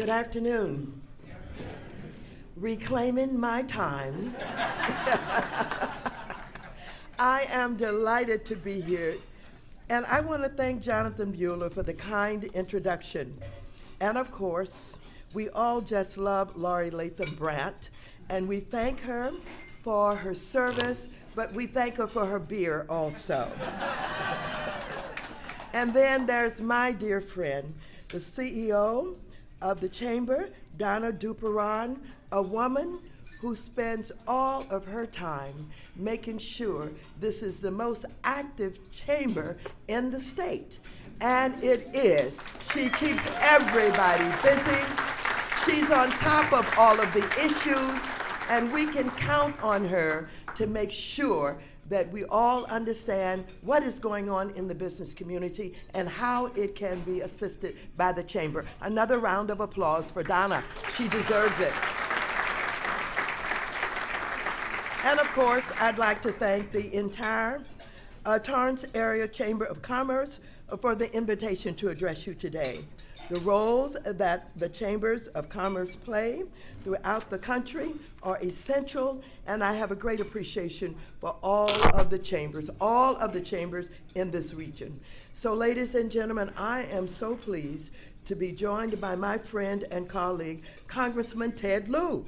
Good afternoon. Reclaiming my time. I am delighted to be here, and I want to thank Jonathan Bueller for the kind introduction. And of course, we all just love Laurie Latham Brandt, and we thank her for her service, but we thank her for her beer also. And then there's my dear friend, the CEO of the Chamber, Donna Duperon, a woman who spends all of her time making sure this is the most active chamber in the state. And it is. She keeps everybody busy. She's on top of all of the issues, and we can count on her to make sure that we all understand what is going on in the business community and how it can be assisted by the Chamber. Another round of applause for Donna. She deserves it. And of course, I'd like to thank the entire Torrance Area Chamber of Commerce for the invitation to address you today. The roles that the chambers of commerce play throughout the country are essential, and I have a great appreciation for all of the chambers in this region. So ladies and gentlemen, I am so pleased to be joined by my friend and colleague, Congressman Ted Lieu,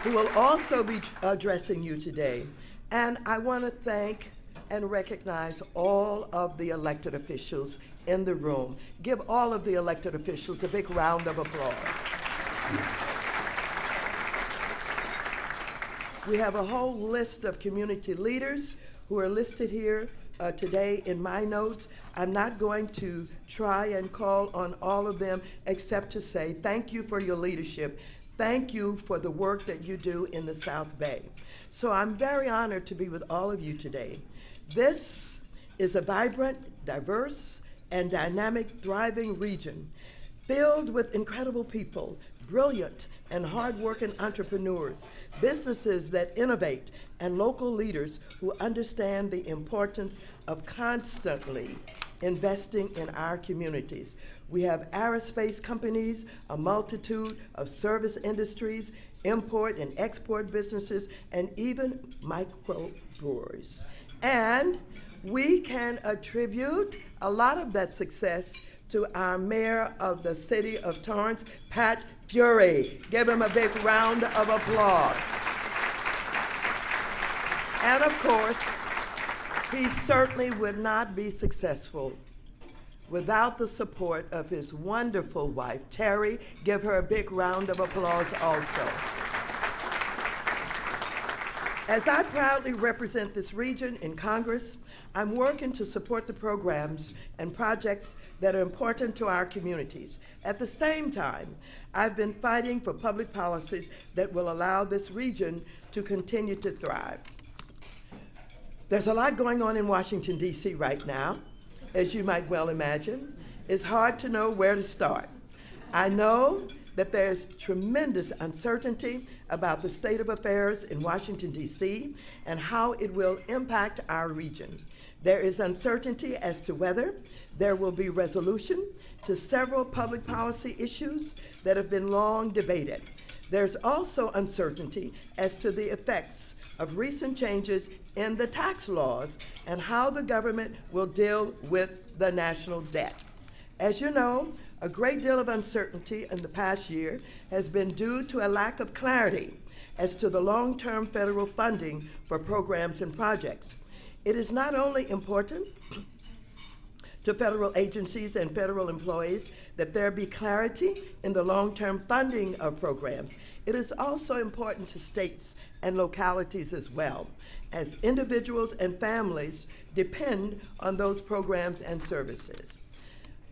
who will also be addressing you today. And I want to thank and recognize all of the elected officials in the room. Give all of the elected officials a big round of applause. We have a whole list of community leaders who are listed here today in my notes. I'm not going to try and call on all of them except to say thank you for your leadership. Thank you for the work that you do in the South Bay. So I'm very honored to be with all of you today. This is a vibrant, diverse, and dynamic, thriving region filled with incredible people, brilliant and hardworking entrepreneurs, businesses that innovate, and local leaders who understand the importance of constantly investing in our communities. We have aerospace companies, a multitude of service industries, import and export businesses, and even microbreweries. And we can attribute a lot of that success to our mayor of the city of Torrance, Pat Fury. Give him a big round of applause. And of course, he certainly would not be successful without the support of his wonderful wife, Terry. Give her a big round of applause also. As I proudly represent this region in Congress, I'm working to support the programs and projects that are important to our communities. At the same time, I've been fighting for public policies that will allow this region to continue to thrive. There's a lot going on in Washington, D.C. right now, as you might well imagine. It's hard to know where to start. I know that there's tremendous uncertainty about the state of affairs in Washington, D.C., and how it will impact our region. There is uncertainty as to whether there will be resolution to several public policy issues that have been long debated. There's also uncertainty as to the effects of recent changes in the tax laws and how the government will deal with the national debt. As you know, a great deal of uncertainty in the past year has been due to a lack of clarity as to the long-term federal funding for programs and projects. It is not only important to federal agencies and federal employees that there be clarity in the long-term funding of programs. It is also important to states and localities as well, as individuals and families depend on those programs and services.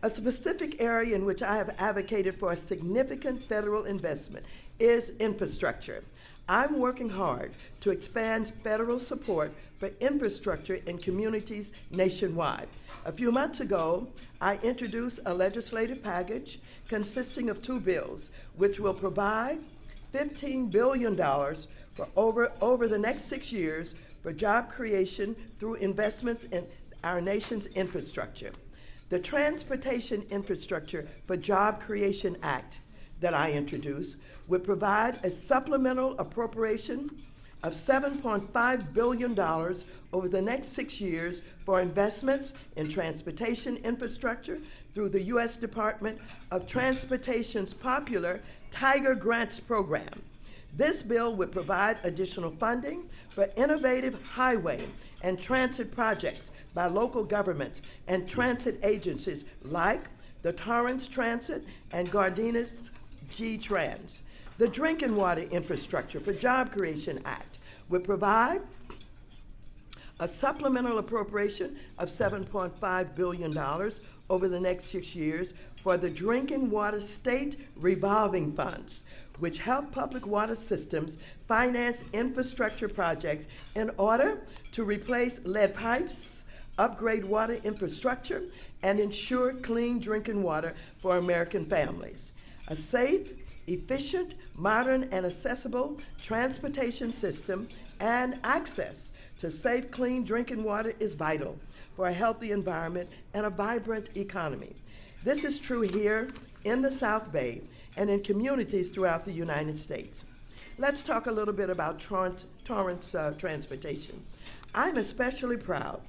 A specific area in which I have advocated for a significant federal investment is infrastructure. I'm working hard to expand federal support for infrastructure in communities nationwide. A few months ago, I introduced a legislative package consisting of 2 bills, which will provide $15 billion for over the next 6 years for job creation through investments in our nation's infrastructure. The Transportation Infrastructure for Job Creation Act that I introduced would provide a supplemental appropriation of $7.5 billion over the next 6 years for investments in transportation infrastructure through the U.S. Department of Transportation's popular Tiger Grants program. This bill would provide additional funding for innovative highway and transit projects by local governments and transit agencies like the Torrance Transit and Gardenia's G-Trans. The Drinking Water Infrastructure for Job Creation Act would provide a supplemental appropriation of $7.5 billion over the next 6 years for the Drinking Water State Revolving Funds, which help public water systems finance infrastructure projects in order to replace lead pipes, upgrade water infrastructure, and ensure clean drinking water for American families. A safe, efficient, modern, and accessible transportation system and access to safe, clean drinking water is vital for a healthy environment and a vibrant economy. This is true here in the South Bay and in communities throughout the United States. Let's talk a little bit about Torrance transportation. I'm especially proud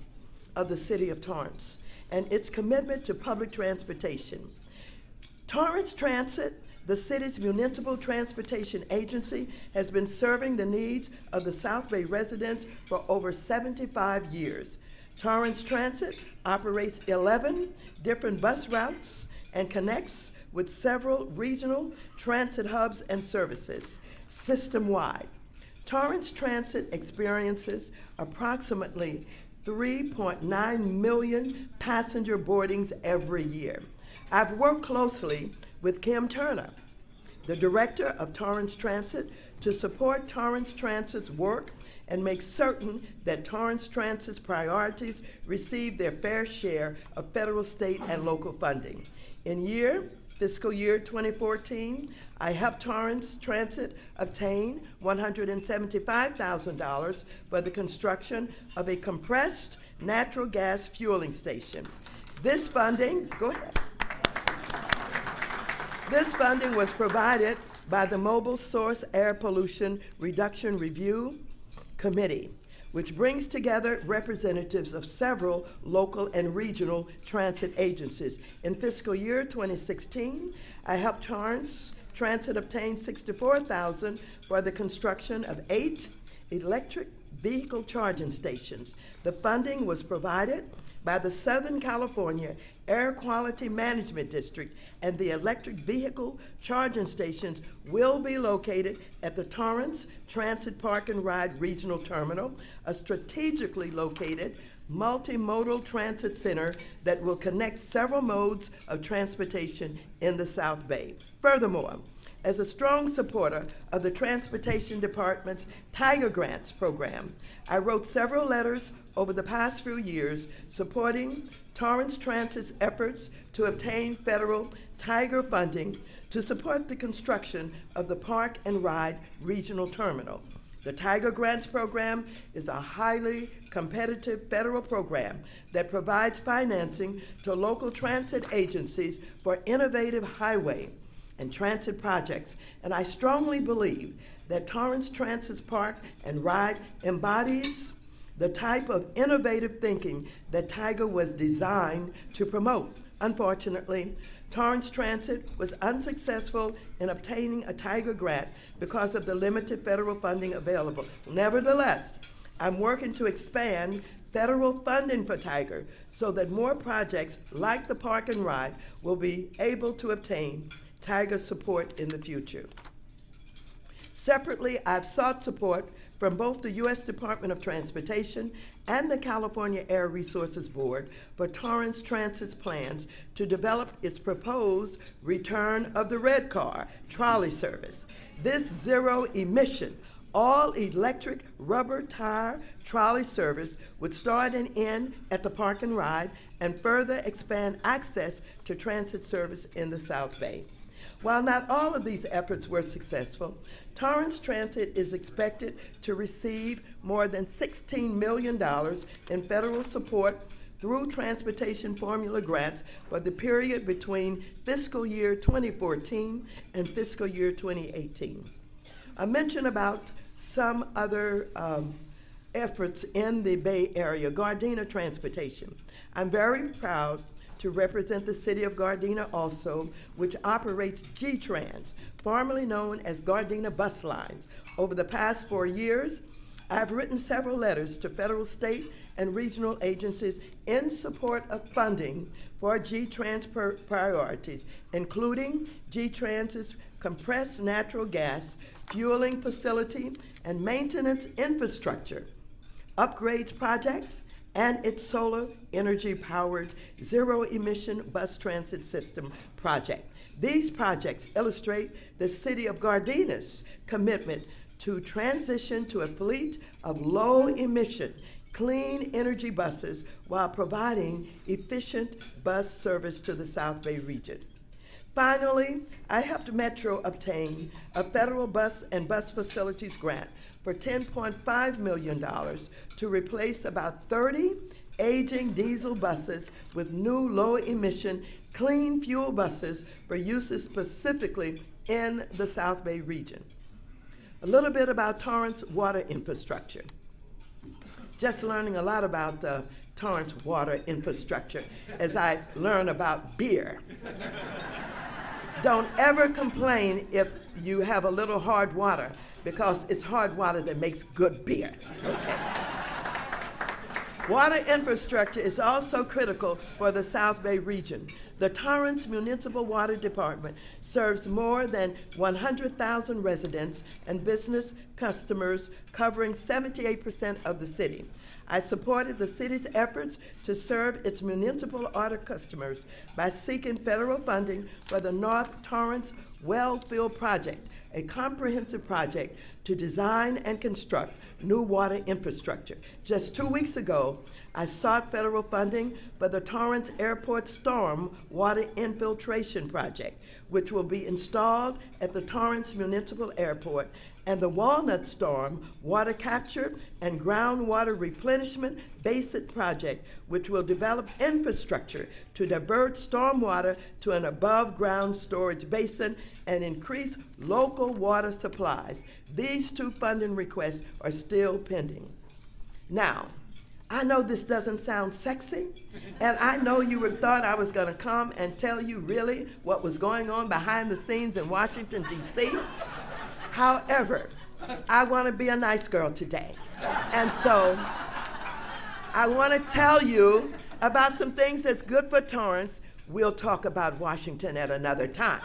of the city of Torrance and its commitment to public transportation. Torrance Transit, the city's municipal transportation agency, has been serving the needs of the South Bay residents for over 75 years. Torrance Transit operates 11 different bus routes and connects with several regional transit hubs and services system-wide. Torrance Transit experiences approximately 3.9 million passenger boardings every year. I've worked closely with Kim Turner, the director of Torrance Transit, to support Torrance Transit's work and make certain that Torrance Transit's priorities receive their fair share of federal, state, and local funding. In fiscal year 2014, I helped Torrance Transit obtain $175,000 for the construction of a compressed natural gas fueling station. This funding was provided by the Mobile Source Air Pollution Reduction Review Committee, which brings together representatives of several local and regional transit agencies. In fiscal year 2016, I helped Torrance Transit obtain $64,000 for the construction of 8 electric vehicle charging stations. The funding was provided by the Southern California Air Quality Management District, and the electric vehicle charging stations will be located at the Torrance Transit Park and Ride Regional Terminal, a strategically located multimodal transit center that will connect several modes of transportation in the South Bay. Furthermore, as a strong supporter of the Transportation Department's Tiger Grants program, I wrote several letters over the past few years supporting Torrance Transit's efforts to obtain federal Tiger funding to support the construction of the Park and Ride Regional Terminal. The Tiger Grants program is a highly competitive federal program that provides financing to local transit agencies for innovative highway and transit projects, and I strongly believe that Torrance Transit's Park and Ride embodies the type of innovative thinking that Tiger was designed to promote. Unfortunately, Torrance Transit was unsuccessful in obtaining a Tiger grant because of the limited federal funding available. Nevertheless, I'm working to expand federal funding for Tiger so that more projects like the Park and Ride will be able to obtain Tiger support in the future. Separately, I've sought support from both the U.S. Department of Transportation and the California Air Resources Board for Torrance Transit's plans to develop its proposed return of the red car trolley service. This zero-emission, all-electric rubber tire trolley service would start and end at the Park and Ride and further expand access to transit service in the South Bay. While not all of these efforts were successful, Torrance Transit is expected to receive more than $16 million in federal support through transportation formula grants for the period between fiscal year 2014 and fiscal year 2018. I mentioned about some other efforts in the Bay Area, Gardena Transportation. I'm very proud to represent the city of Gardena also, which operates G-Trans, formerly known as Gardena Bus Lines. Over the past 4 years, I've written several letters to federal, state, and regional agencies in support of funding for G-Trans priorities, including G-Trans's compressed natural gas fueling facility and maintenance infrastructure, upgrades projects, and its solar energy-powered zero-emission bus transit system project. These projects illustrate the city of Gardena's commitment to transition to a fleet of low-emission, clean energy buses while providing efficient bus service to the South Bay region. Finally, I helped Metro obtain a federal bus and bus facilities grant for $10.5 million to replace about 30 aging diesel buses with new low-emission, clean fuel buses for uses specifically in the South Bay region. A little bit about Torrance water infrastructure. Just learning a lot about Torrance water infrastructure as I learn about beer. Don't ever complain if you have a little hard water, because it's hard water that makes good beer, okay? Water infrastructure is also critical for the South Bay region. The Torrance Municipal Water Department serves more than 100,000 residents and business customers, covering 78% of the city. I supported the city's efforts to serve its municipal water customers by seeking federal funding for the North Torrance Well Field Project, a comprehensive project to design and construct new water infrastructure. Just 2 weeks ago, I sought federal funding for the Torrance Airport Storm Water Infiltration Project, which will be installed at the Torrance Municipal Airport, and the Walnut Storm Water Capture and Groundwater Replenishment Basin Project, which will develop infrastructure to divert stormwater to an above-ground storage basin and increase local water supplies. These 2 funding requests are still pending. Now, I know this doesn't sound sexy, and I know you thought I was going to come and tell you really what was going on behind the scenes in Washington, D.C. However, I want to be a nice girl today. And so I want to tell you about some things that's good for Torrance. We'll talk about Washington at another time.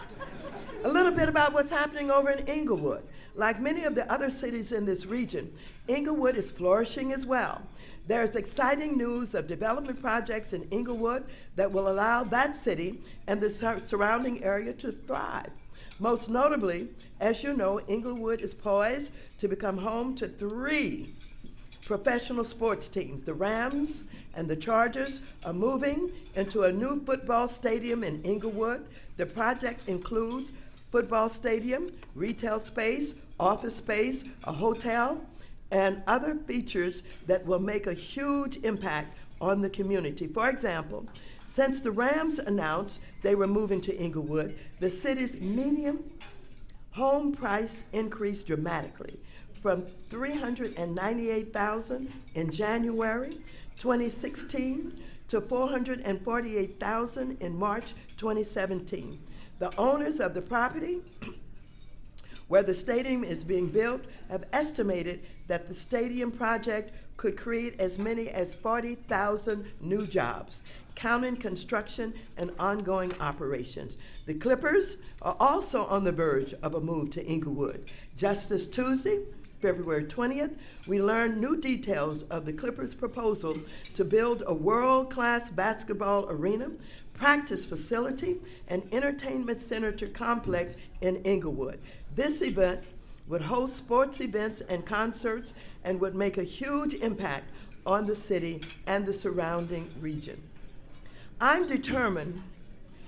A little bit about what's happening over in Inglewood. Like many of the other cities in this region, Inglewood is flourishing as well. There's exciting news of development projects in Inglewood that will allow that city and the surrounding area to thrive. Most notably, as you know, Inglewood is poised to become home to 3 professional sports teams. The Rams and the Chargers are moving into a new football stadium in Inglewood. The project includes football stadium, retail space, office space, a hotel, and other features that will make a huge impact on the community. For example, since the Rams announced they were moving to Inglewood, the city's median home price increased dramatically from $398,000 in January 2016 to $448,000 in March 2017. The owners of the property where the stadium is being built have estimated that the stadium project could create as many as 40,000 new jobs, counting construction and ongoing operations. The Clippers are also on the verge of a move to Inglewood. Just this Tuesday, February 20th, we learned new details of the Clippers' proposal to build a world-class basketball arena, practice facility, and entertainment center complex in Inglewood. This event would host sports events and concerts and would make a huge impact on the city and the surrounding region. I'm determined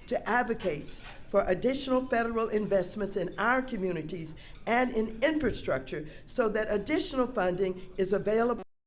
to advocate for additional federal investments in our communities and in infrastructure so that additional funding is available